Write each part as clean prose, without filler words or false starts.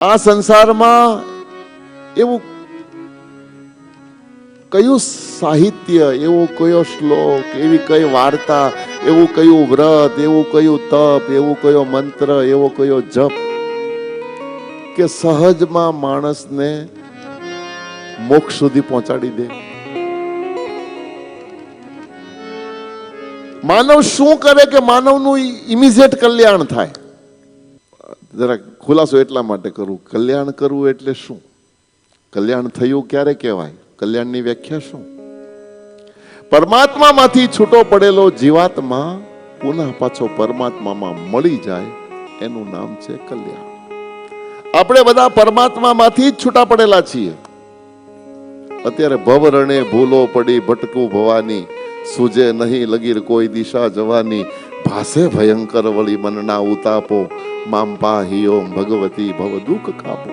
આ સંસારમાં એવું કયું સાહિત્ય, એવો કયો શ્લોક, એવી કઈ વાર્તા, એવું કયું વ્રત, એવું કયું તપ, એવું કયો મંત્ર, એવો કયો જપ કે સહજમાં માણસને મોક્ષ સુધી પહોંચાડી દે? માનવ શું કરે કે માનવનું ઇમિડિયેટ કલ્યાણ થાય? જરા ખુલાસો એટલા માટે કરું, કલ્યાણ કરવું એટલે શું? કલ્યાણ થયું ક્યારે કહેવાય? કલ્યાણની વ્યાખ્યા શું? પરમાત્મામાંથી છૂટો પડેલો જીવાત્મા પુનઃ પાછો પરમાત્મામાં મળી જાય, એનું નામ છે કલ્યાણ. આપણે બધા પરમાત્મામાંથી જ છૂટા પડેલા છીએ. અત્યારે ભવરણે ભૂલો પડી ભટકું ભવાની, સૂજે નહીં લગીર કોઈ દિશા જવાની, ભાસે ભયંકર વળી મનના ઉતાપો, મામ પાહી ઓમ ભગવતી ભવ દુઃખ કાપો.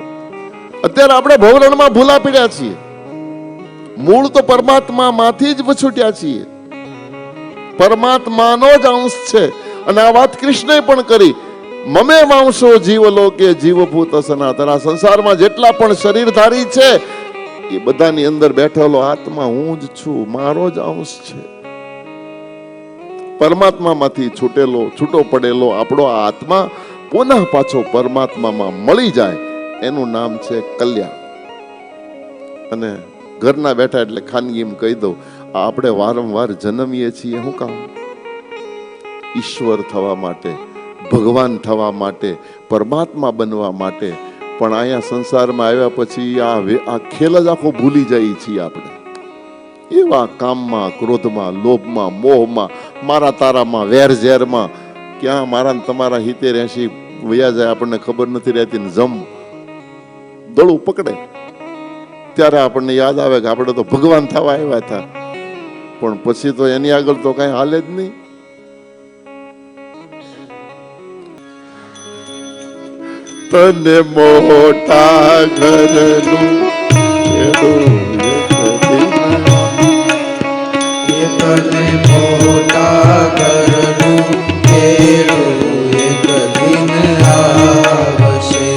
અત્યારે આપણે ભવરણમાં ભૂલા પડ્યા છીએ. મૂળ તો પરમાત્મામાંથી જ છૂટ્યા છીએ. પરમાત્માનો જ અંશ છે. અને આ વાત કૃષ્ણએ પણ કરી, મમે વાંશો જીવલોકે જીવભૂત સનાતન. આ સંસારમાં જેટલા પણ શરીરધારી છે એ બધાની અંદર બેઠેલો આત્મા હું જ છું, મારો જ અંશ છે. પરમાત્મામાંથી છૂટો પડેલો આપણો આત્મા પુનઃ પાછો પરમાત્મામાં મળી જાય, એનું નામ છે કલ્યાણ. અને ઘરના બેઠા એટલે ખાનગીમ કહી દઉં, આપણે વારંવાર જન્મીએ છીએ શું કામ? ઈશ્વર થવા માટે, ભગવાન થવા માટે, પરમાત્મા બનવા માટે. પણ અહીંયા સંસારમાં આવ્યા પછી આ ખેલ જ આખો ભૂલી જઈએ છીએ આપણે. એવા કામમાં, ક્રોધમાં, લોભમાં, મોહમાં, મારા તારામાં, વેર ઝેરમાં, ક્યાં મારા ને તમારા હિતે રહેશી વયા જાય આપણને ખબર નથી રહેતી. ને જમ દળું પકડે ત્યારે આપણને યાદ આવે કે આપણે તો ભગવાન થવા આવ્યા હતા, પણ પછી તો એની આગળ તો કઈ હાલે જ નહીં. તને મોટા ઘરનું તને મોટા ઘરનું કેળું એક દિન આવશે.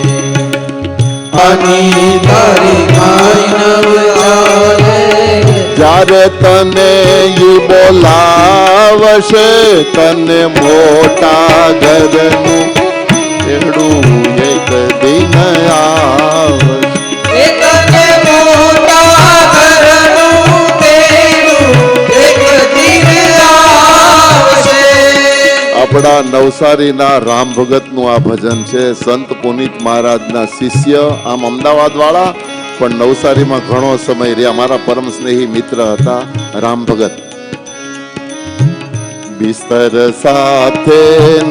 આની તારી માનવ ચાલે જ્યારે તને ઈ બોલાવશે, તને મોટા ઘરનું કેળું એક દિન આવશે. આપણા નવસારીના રામ ભગતનું આ ભજન છે. સંત પુનિત મહારાજના શિષ્ય, આમ અમદાવાદ વાળા પણ નવસારીમાં ઘણો સમય રહ્યા. મારા પરમ સ્નેહી મિત્ર હતા રામ ભગત. બિસ્તર સાથે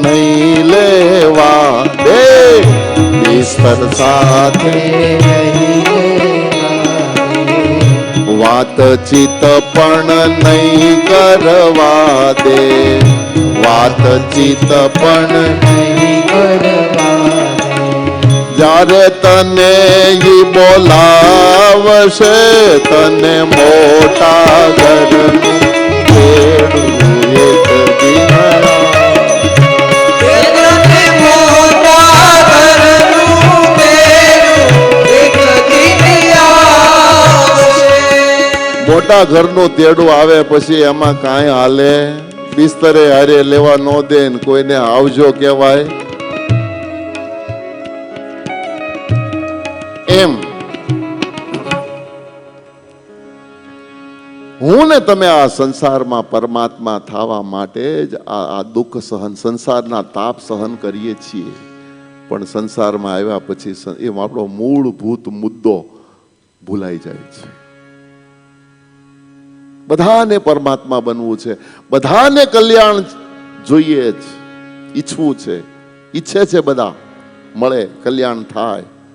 નહીં લેવા દે, બિસ્તર સાથે વાતચીત પણ નહીં કરવા દે, વાતચીત પણ નહીં કરવા. જ્યારે તને ઈ બોલાવશે, તને મોટા ઘરનું કેળું એક દિન મોટા ઘરનું તેડું આવે પછી એમાં કાંઈ હાલે? બિસ્તરે હારે લેવા ન દે, કોઈને આવજો કહેવાય એમ. હું ને તમે આ સંસારમાં પરમાત્મા થવા માટે જ આ દુઃખ સહન, સંસારના તાપ સહન કરીએ છીએ. પણ સંસારમાં આવ્યા પછી એ આપણો મૂળભૂત મુદ્દો ભૂલાઈ જાય છે. બધાને પરમાત્મા બનવું છે, બધાને કલ્યાણ જોઈએ જ, ઈચ્છવું છે, ઈચ્છે છે બધા મળે, કલ્યાણ થાય.